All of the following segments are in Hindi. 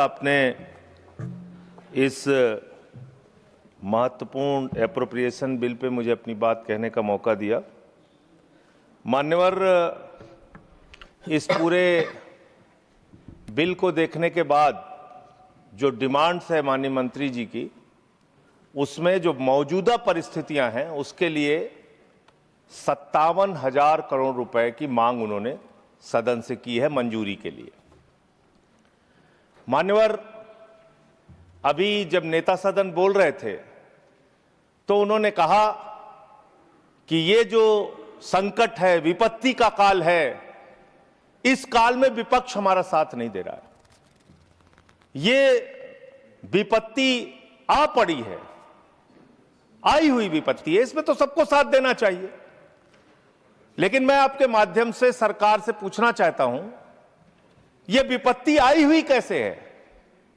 आपने इस महत्वपूर्ण एप्रोप्रिएशन बिल पे मुझे अपनी बात कहने का मौका दिया। मान्यवर, इस पूरे बिल को देखने के बाद जो डिमांड्स है माननीय मंत्री जी की, उसमें जो मौजूदा परिस्थितियां हैं उसके लिए 57,000 करोड़ रुपए की मांग उन्होंने सदन से की है मंजूरी के लिए। मान्यवर, अभी जब नेता सदन बोल रहे थे तो उन्होंने कहा कि ये जो संकट है, विपत्ति का काल है, इस काल में विपक्ष हमारा साथ नहीं दे रहा है। ये विपत्ति आ पड़ी है, आई हुई विपत्ति है, इसमें तो सबको साथ देना चाहिए। लेकिन मैं आपके माध्यम से सरकार से पूछना चाहता हूं, यह विपत्ति आई हुई कैसे है?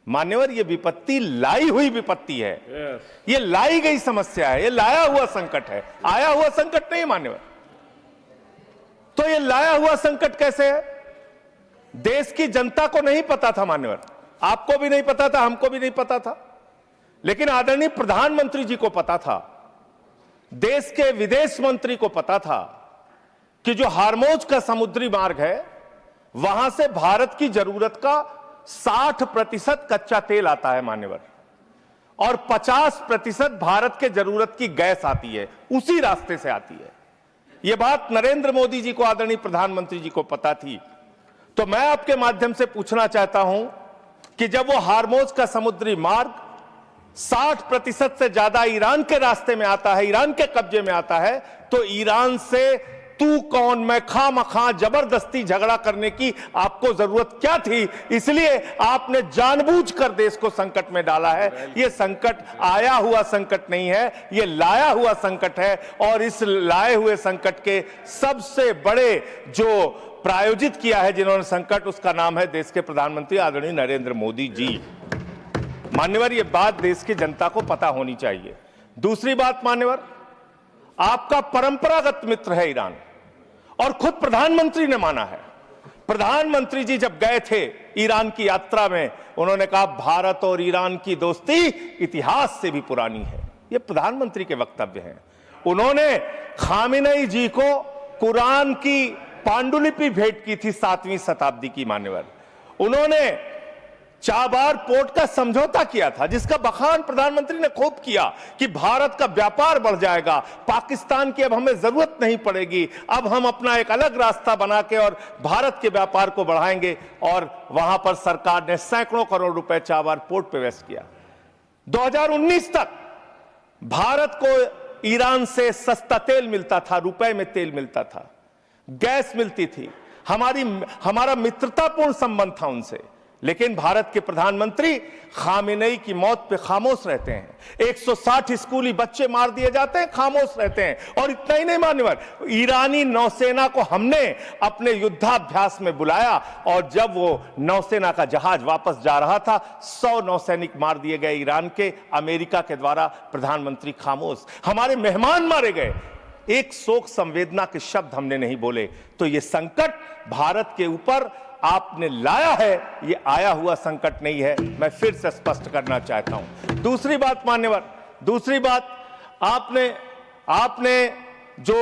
मान्यवर, यह विपत्ति लाई हुई विपत्ति है। यह लाई गई समस्या है, यह लाया हुआ संकट है, आया हुआ संकट नहीं मान्यवर। तो यह लाया हुआ संकट कैसे है? देश की जनता को नहीं पता था मान्यवर, आपको भी नहीं पता था, हमको भी नहीं पता था, लेकिन आदरणीय प्रधानमंत्री जी को पता था, देश के विदेश मंत्री को पता था कि जो हार्मोज का समुद्री मार्ग है, वहां से भारत की जरूरत का 60% कच्चा तेल आता है मान्यवर, और 50% भारत के जरूरत की गैस आती है, उसी रास्ते से आती है। यह बात नरेंद्र मोदी जी को, आदरणीय प्रधानमंत्री जी को पता थी। तो मैं आपके माध्यम से पूछना चाहता हूं कि जब वो हार्मोज का समुद्री मार्ग 60% से ज्यादा ईरान के रास्ते में आता है, ईरान के कब्जे में आता है, तो ईरान से तू कौन मैं खामखा जबरदस्ती झगड़ा करने की आपको जरूरत क्या थी? इसलिए आपने जानबूझकर देश को संकट में डाला है। यह संकट आया हुआ संकट नहीं है, यह लाया हुआ संकट है, और इस लाए हुए संकट के सबसे बड़े जो प्रायोजित किया है जिन्होंने संकट, उसका नाम है देश के प्रधानमंत्री आदरणीय नरेंद्र मोदी जी। मान्यवर, यह बात देश की जनता को पता होनी चाहिए। दूसरी बात मान्यवर, आपका परंपरागत मित्र है ईरान, और खुद प्रधानमंत्री ने माना है। प्रधानमंत्री जी जब गए थे ईरान की यात्रा में, उन्होंने कहा भारत और ईरान की दोस्ती इतिहास से भी पुरानी है। ये प्रधानमंत्री के वक्तव्य हैं। उन्होंने खामेनेई जी को कुरान की पांडुलिपि भेंट की थी 7वीं शताब्दी की मान्यवर। उन्होंने चाबार पोर्ट का समझौता किया था, जिसका बखान प्रधानमंत्री ने खूब किया कि भारत का व्यापार बढ़ जाएगा, पाकिस्तान की अब हमें जरूरत नहीं पड़ेगी, अब हम अपना एक अलग रास्ता बना के और भारत के व्यापार को बढ़ाएंगे। और वहां पर सरकार ने सैकड़ों करोड़ रुपए चाबार पोर्ट पे वेस्ट किया। 2019 तक भारत को ईरान से सस्ता तेल मिलता था, रुपए में तेल मिलता था, गैस मिलती थी, हमारा मित्रतापूर्ण संबंध था उनसे। लेकिन भारत के प्रधानमंत्री खामेनेई की मौत पे खामोश रहते हैं। 160 स्कूली बच्चे मार दिए जाते हैं, खामोश रहते हैं। और इतना ही नहीं मान्यवर, ईरानी नौसेना को हमने अपने युद्धाभ्यास में बुलाया, और जब वो नौसेना का जहाज वापस जा रहा था, 100 नौसैनिक मार दिए गए ईरान के, अमेरिका के द्वारा। प्रधानमंत्री खामोश। हमारे मेहमान मारे गए, एक शोक संवेदना के शब्द हमने नहीं बोले। तो ये संकट भारत के ऊपर आपने लाया है, ये आया हुआ संकट नहीं है, मैं फिर से स्पष्ट करना चाहता हूं। दूसरी बात मान्यवर, दूसरी बात, आपने जो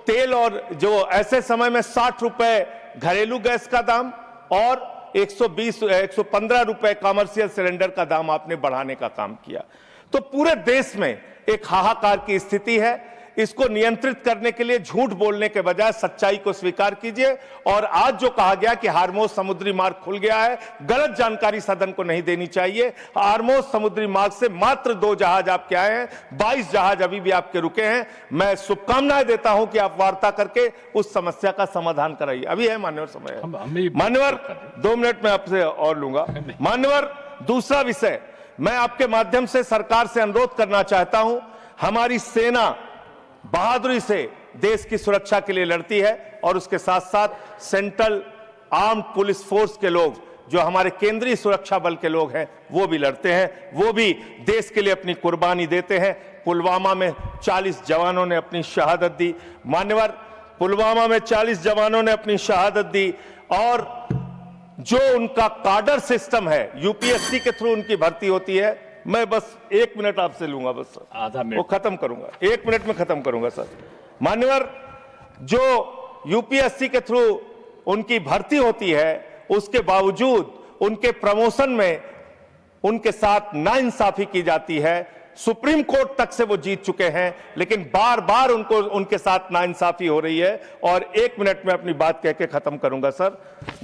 तेल और जो ऐसे समय में 60 रुपए घरेलू गैस का दाम और 115 रुपए कमर्शियल सिलेंडर का दाम आपने बढ़ाने का काम किया। तो पूरे देश में एक हाहाकार की स्थिति है। इसको नियंत्रित करने के लिए झूठ बोलने के बजाय सच्चाई को स्वीकार कीजिए। और आज जो कहा गया कि हार्मोज समुद्री मार्ग खुल गया है, गलत जानकारी सदन को नहीं देनी चाहिए। हार्मोज समुद्री मार्ग से मात्र 2 जहाज आपके आए हैं, 22 जहाज अभी भी आपके रुके हैं। मैं शुभकामनाएं देता हूं कि आप वार्ता करके उस समस्या का समाधान कराइए। अभी है मान्यवर समय है। मान्यवर, 2 मिनट में आपसे और लूंगा। मान्यवर, दूसरा विषय, मैं आपके माध्यम से सरकार से अनुरोध करना चाहता हूं। हमारी सेना बहादुरी से देश की सुरक्षा के लिए लड़ती है, और उसके साथ साथ सेंट्रल आर्म्ड पुलिस फोर्स के लोग, जो हमारे केंद्रीय सुरक्षा बल के लोग हैं, वो भी लड़ते हैं, वो भी देश के लिए अपनी कुर्बानी देते हैं। पुलवामा में 40 जवानों ने अपनी शहादत दी मान्यवर, पुलवामा में 40 जवानों ने अपनी शहादत दी। और जो उनका कार्डर सिस्टम है, यूपीएससी के थ्रू उनकी भर्ती होती है। मैं बस 1 मिनट आपसे लूंगा, बस सर, आधा मिनट वो खत्म करूंगा, 1 मिनट में खत्म करूंगा सर। मान्यवर, जो यूपीएससी के थ्रू उनकी भर्ती होती है, उसके बावजूद उनके प्रमोशन में उनके साथ नाइंसाफी की जाती है। सुप्रीम कोर्ट तक से वो जीत चुके हैं, लेकिन बार बार उनके साथ नाइंसाफी हो रही है। और 1 मिनट में अपनी बात कह के खत्म करूंगा सर।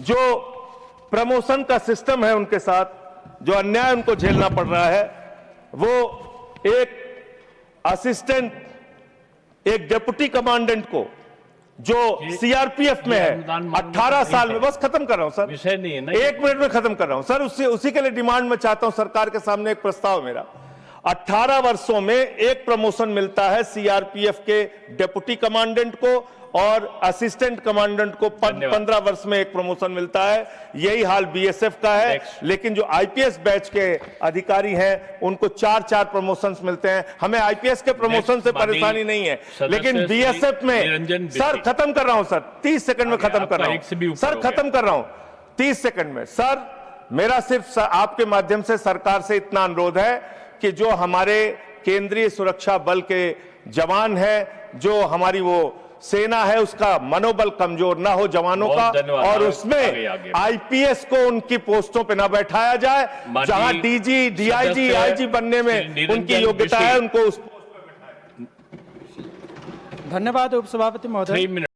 जो प्रमोशन का सिस्टम है उनके साथ, जो अन्याय उनको झेलना पड़ रहा है, वो एक असिस्टेंट, एक डिप्टी कमांडेंट को जो सीआरपीएफ में है, 18 साल में, बस खत्म कर रहा हूं सर, विषय नहीं है ना, 1 मिनट में खत्म कर रहा हूं सर। उसी के लिए डिमांड में चाहता हूं सरकार के सामने एक प्रस्ताव मेरा। 18 वर्षों में एक प्रमोशन मिलता है सीआरपीएफ के डिप्टी कमांडेंट को, और असिस्टेंट कमांडेंट को 15 वर्ष में एक प्रमोशन मिलता है। यही हाल बीएसएफ का है। लेकिन जो आईपीएस बैच के अधिकारी हैं, उनको 4-4 प्रमोशंस मिलते हैं। हमें आईपीएस के प्रमोशन से परेशानी नहीं है, लेकिन बीएसएफ में, सर खत्म कर रहा हूं सर, 30 सेकंड में खत्म कर रहा हूं सर, खत्म कर रहा हूं 30 सेकंड में सर। मेरा सिर्फ आपके माध्यम से सरकार से इतना अनुरोध है कि जो हमारे केंद्रीय सुरक्षा बल के जवान हैं, जो हमारी वो सेना है, उसका मनोबल कमजोर ना हो जवानों का, और उसमें आईपीएस को उनकी पोस्टों पे ना बैठाया जाए। जहां डीजी, डीआईजी, आईजी बनने में उनकी योग्यता है, उनको उस पोस्ट पे बैठाया। धन्यवाद उपसभापति महोदय।